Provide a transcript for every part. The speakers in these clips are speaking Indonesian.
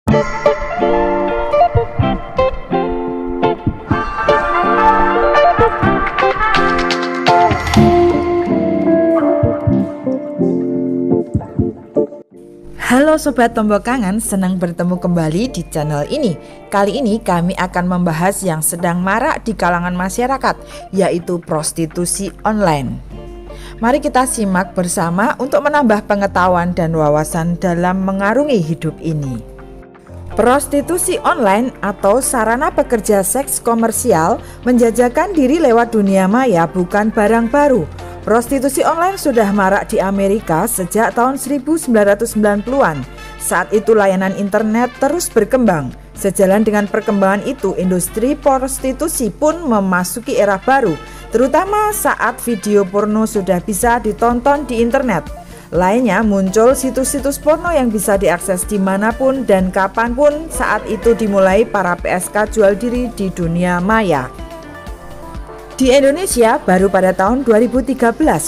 Halo Sobat Tombol Kangen, senang bertemu kembali di channel ini. Kali ini kami akan membahas yang sedang marak di kalangan masyarakat, yaitu prostitusi online. Mari kita simak bersama untuk menambah pengetahuan dan wawasan dalam mengarungi hidup ini. Prostitusi online atau sarana pekerja seks komersial menjajakan diri lewat dunia maya bukan barang baru. Prostitusi online sudah marak di Amerika sejak tahun 1990-an. Saat itu layanan internet terus berkembang. Sejalan dengan perkembangan itu, industri prostitusi pun memasuki era baru, terutama saat video porno sudah bisa ditonton di internet. Lainnya muncul situs-situs porno yang bisa diakses dimanapun dan kapanpun. Saat itu dimulai para PSK jual diri di dunia maya. Di Indonesia, baru pada tahun 2013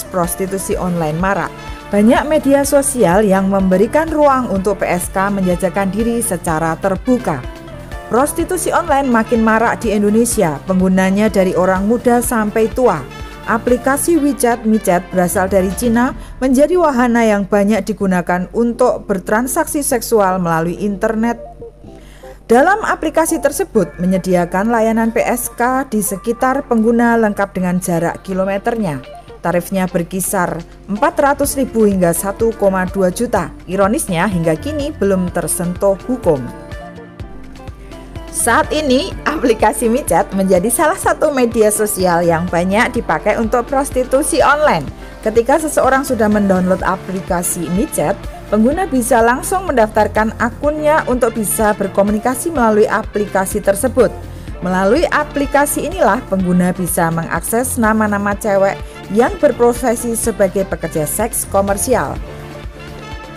prostitusi online marak. Banyak media sosial yang memberikan ruang untuk PSK menjajakan diri secara terbuka. Prostitusi online makin marak di Indonesia, penggunanya dari orang muda sampai tua. Aplikasi WeChat micet berasal dari Cina, menjadi wahana yang banyak digunakan untuk bertransaksi seksual melalui internet. Dalam aplikasi tersebut menyediakan layanan PSK di sekitar pengguna lengkap dengan jarak kilometernya. Tarifnya berkisar 400.000 hingga 1,2 juta. Ironisnya hingga kini belum tersentuh hukum. Saat ini aplikasi micet menjadi salah satu media sosial yang banyak dipakai untuk prostitusi online. Ketika seseorang sudah mendownload aplikasi micet, pengguna bisa langsung mendaftarkan akunnya untuk bisa berkomunikasi melalui aplikasi tersebut. Melalui aplikasi inilah pengguna bisa mengakses nama-nama cewek yang berprofesi sebagai pekerja seks komersial.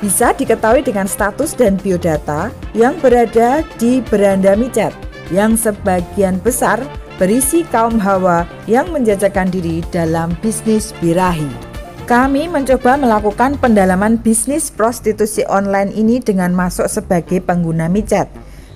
Bisa diketahui dengan status dan biodata yang berada di beranda micet, yang sebagian besar berisi kaum hawa yang menjajakan diri dalam bisnis birahi. Kami mencoba melakukan pendalaman bisnis prostitusi online ini dengan masuk sebagai pengguna micet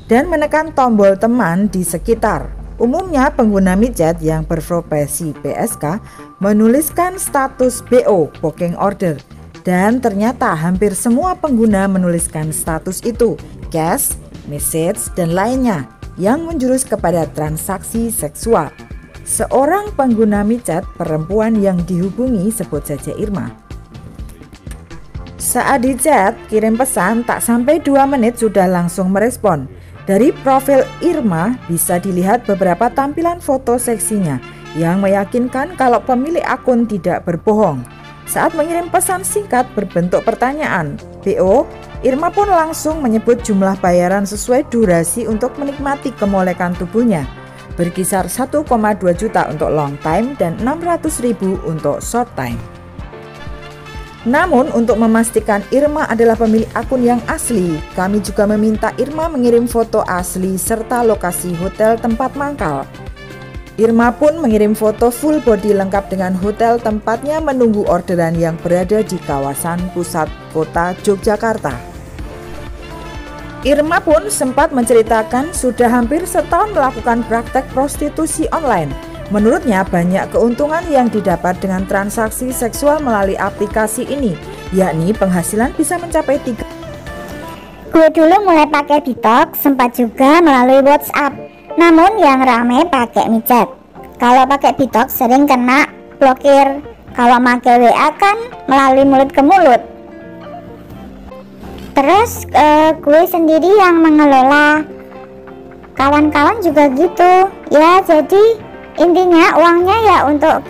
dan menekan tombol teman di sekitar. Umumnya pengguna micet yang berprofesi PSK menuliskan status BO, booking order, dan ternyata hampir semua pengguna menuliskan status itu, cash, message, dan lainnya yang menjurus kepada transaksi seksual. Seorang pengguna micet perempuan yang dihubungi sebut saja Irma. Saat di chat, kirim pesan tak sampai 2 menit sudah langsung merespon. Dari profil Irma bisa dilihat beberapa tampilan foto seksinya yang meyakinkan kalau pemilik akun tidak berbohong. Saat mengirim pesan singkat berbentuk pertanyaan, BO, Irma pun langsung menyebut jumlah bayaran sesuai durasi untuk menikmati kemolekan tubuhnya. Berkisar 1,2 juta untuk long time dan 600.000 untuk short time. Namun untuk memastikan Irma adalah pemilik akun yang asli, kami juga meminta Irma mengirim foto asli serta lokasi hotel tempat mangkal. Irma pun mengirim foto full body lengkap dengan hotel tempatnya menunggu orderan yang berada di kawasan pusat kota Yogyakarta. Irma pun sempat menceritakan sudah hampir setahun melakukan praktek prostitusi online. Menurutnya banyak keuntungan yang didapat dengan transaksi seksual melalui aplikasi ini, yakni penghasilan bisa mencapai 3. Gue dulu mulai pakai Bitok, sempat juga melalui WhatsApp, namun yang rame pakai micet. Kalau pakai Bitok sering kena blokir, kalau pakai WA kan melalui mulut ke mulut. Terus gue sendiri yang mengelola, kawan-kawan juga gitu ya. Jadi intinya uangnya ya untuk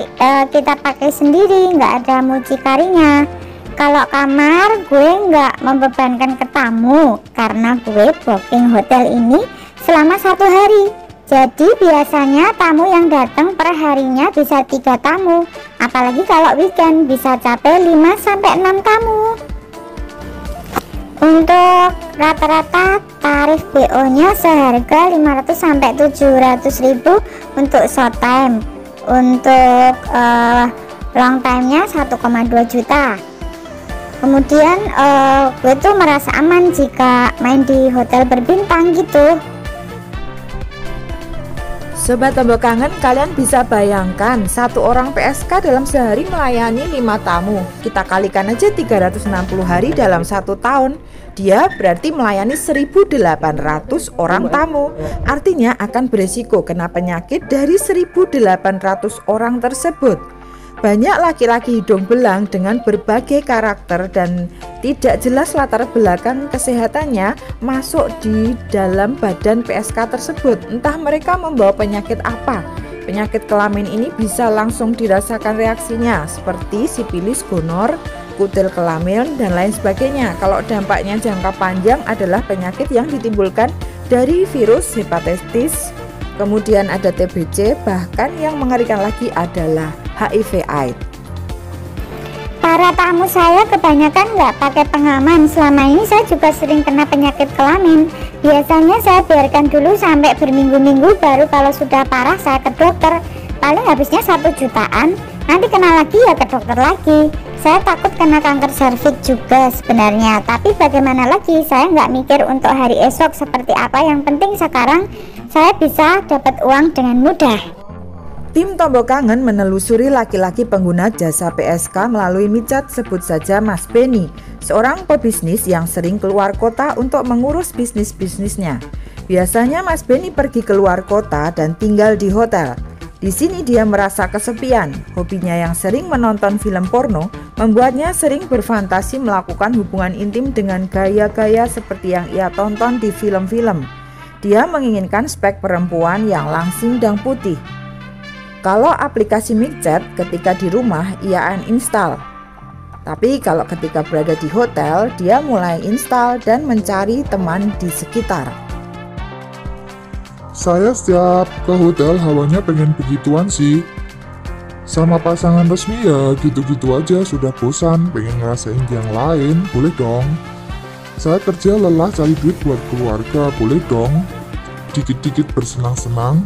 kita pakai sendiri, nggak ada mucikarinya. Kalau kamar gue nggak membebankan ke tamu karena gue booking hotel ini selama 1 hari. Jadi biasanya tamu yang datang per harinya bisa 3 tamu, apalagi kalau weekend bisa capai 5-6 tamu. Untuk rata-rata tarif BO-nya seharga 500-700.000 untuk short time. Untuk long time-nya 1,2 juta. Kemudian gue tuh merasa aman jika main di hotel berbintang gitu. Sobat Tombok Kangen, kalian bisa bayangkan satu orang PSK dalam sehari melayani 5 tamu. Kita kalikan aja 360 hari dalam 1 tahun. Dia berarti melayani 1.800 orang tamu. Artinya akan beresiko kena penyakit dari 1.800 orang tersebut. Banyak laki-laki hidung belang dengan berbagai karakter dan tidak jelas latar belakang kesehatannya masuk di dalam badan PSK tersebut. Entah mereka membawa penyakit apa. Penyakit kelamin ini bisa langsung dirasakan reaksinya seperti sifilis, gonor, kutil kelamin, dan lain sebagainya. Kalau dampaknya jangka panjang adalah penyakit yang ditimbulkan dari virus hepatitis, kemudian ada TBC, bahkan yang mengerikan lagi adalah HIV/AIDS. Para tamu saya kebanyakan nggak pakai pengaman. Selama ini saya juga sering kena penyakit kelamin. Biasanya saya biarkan dulu sampai berminggu-minggu, baru kalau sudah parah saya ke dokter. Paling habisnya 1 jutaan, nanti kena lagi ya ke dokter lagi. Saya takut kena kanker serviks juga sebenarnya, tapi bagaimana lagi, saya nggak mikir untuk hari esok seperti apa. Yang penting sekarang saya bisa dapat uang dengan mudah. Tim Tombok Kangen menelusuri laki-laki pengguna jasa PSK melalui micat, sebut saja Mas Benny, seorang pebisnis yang sering keluar kota untuk mengurus bisnisnya. Biasanya Mas Benny pergi keluar kota dan tinggal di hotel. Di sini dia merasa kesepian. Hobinya yang sering menonton film porno membuatnya sering berfantasi melakukan hubungan intim dengan gaya-gaya seperti yang ia tonton di film-film. Dia menginginkan spek perempuan yang langsing dan putih. Kalau aplikasi micet ketika di rumah ia uninstall. Tapi kalau ketika berada di hotel, dia mulai install dan mencari teman di sekitar. Saya setiap ke hotel hawanya pengen begituan sih. Sama pasangan resmi ya gitu-gitu aja, sudah bosan, pengen ngerasain yang lain, boleh dong. Saya kerja lelah cari duit buat keluarga, boleh dong. Dikit-dikit bersenang-senang.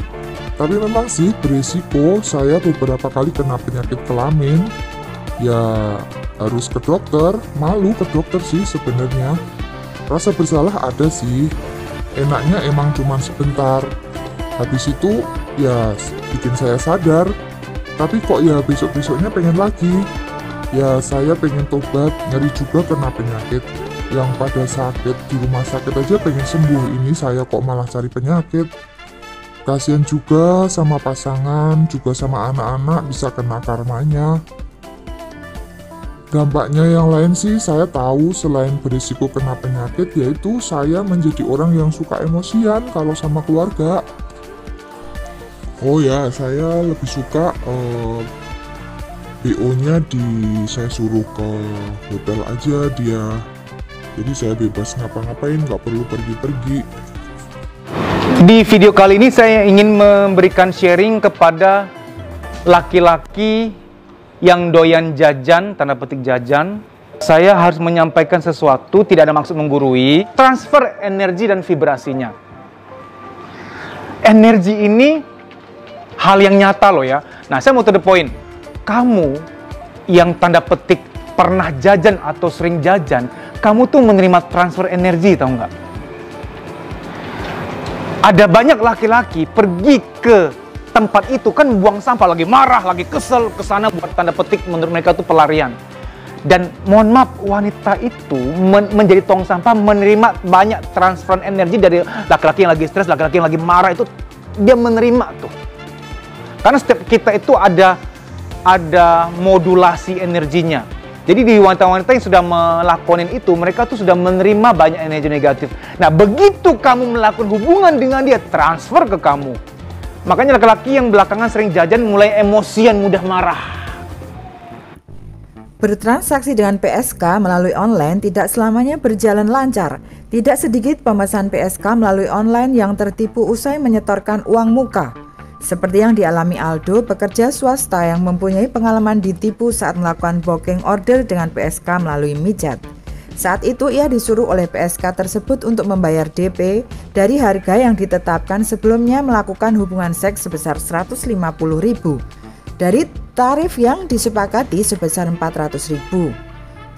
Tapi memang sih beresiko, saya beberapa kali kena penyakit kelamin. Ya harus ke dokter, malu ke dokter sih sebenarnya. Rasa bersalah ada sih, enaknya emang cuma sebentar. Habis itu ya bikin saya sadar, tapi kok ya besok-besoknya pengen lagi. Ya saya pengen tobat, ngeri juga kena penyakit. Yang pada sakit di rumah sakit aja pengen sembuh, ini saya kok malah cari penyakit. Kasian juga sama pasangan, juga sama anak-anak bisa kena karmanya. Dampaknya yang lain sih saya tahu, selain berisiko kena penyakit, yaitu saya menjadi orang yang suka emosian kalau sama keluarga. Oh ya, saya lebih suka BO-nya saya suruh ke hotel aja dia. Jadi saya bebas ngapa-ngapain, nggak perlu pergi-pergi. Di video kali ini saya ingin memberikan sharing kepada laki-laki yang doyan jajan, tanda petik jajan. Saya harus menyampaikan sesuatu, tidak ada maksud menggurui. Transfer energi dan vibrasinya. Energi ini hal yang nyata loh ya. Nah, saya mau to the point. Kamu yang tanda petik pernah jajan atau sering jajan, kamu tuh menerima transfer energi, tahu nggak? Ada banyak laki-laki pergi ke tempat itu kan buang sampah, lagi marah, lagi kesel, kesana buat tanda petik menurut mereka itu pelarian. Dan mohon maaf, wanita itu menjadi tong sampah, menerima banyak transfer energi dari laki-laki yang lagi stres, laki-laki yang lagi marah, itu dia menerima tuh. Karena setiap kita itu ada modulasi energinya. Jadi di wanita-wanita yang sudah melakukan itu, mereka tuh sudah menerima banyak energi negatif. Nah, begitu kamu melakukan hubungan dengan dia, transfer ke kamu. Makanya laki-laki yang belakangan sering jajan mulai emosian, mudah marah. Bertransaksi dengan PSK melalui online tidak selamanya berjalan lancar. Tidak sedikit pemesan PSK melalui online yang tertipu usai menyetorkan uang muka. Seperti yang dialami Aldo, pekerja swasta yang mempunyai pengalaman ditipu saat melakukan booking order dengan PSK melalui micet. Saat itu ia disuruh oleh PSK tersebut untuk membayar DP dari harga yang ditetapkan sebelumnya melakukan hubungan seks sebesar 150.000 dari tarif yang disepakati sebesar 400.000.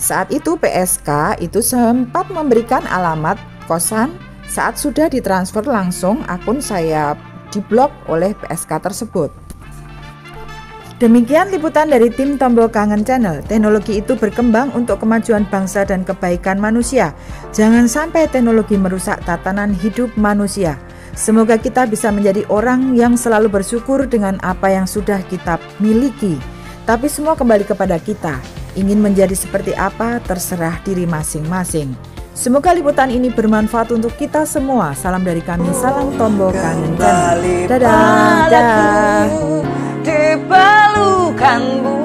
Saat itu PSK itu sempat memberikan alamat kosan. Saat sudah ditransfer langsung akun saya diblok oleh PSK tersebut. Demikian liputan dari tim Tombol Kangen Channel. Teknologi itu berkembang untuk kemajuan bangsa dan kebaikan manusia. Jangan sampai teknologi merusak tatanan hidup manusia. Semoga kita bisa menjadi orang yang selalu bersyukur dengan apa yang sudah kita miliki. Tapi semua kembali kepada kita. Ingin menjadi seperti apa terserah diri masing-masing. Semoga liputan ini bermanfaat untuk kita semua. Salam dari kami, salam Tombol Kangen Channel. Dadah. Dadah. Di pelukanmu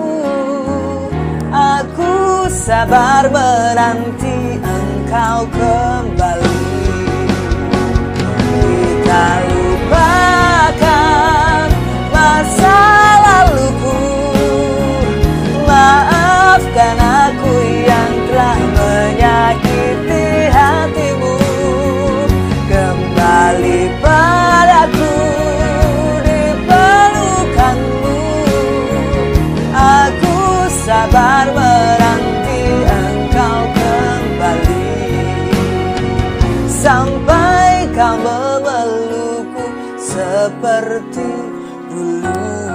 aku sabar menanti engkau kembali. Kita lupakan masa laluku, maafkan aku yang telah menyakiti hatimu. Kembali padaku sabar menanti engkau kembali, sampai kau memelukku seperti dulu.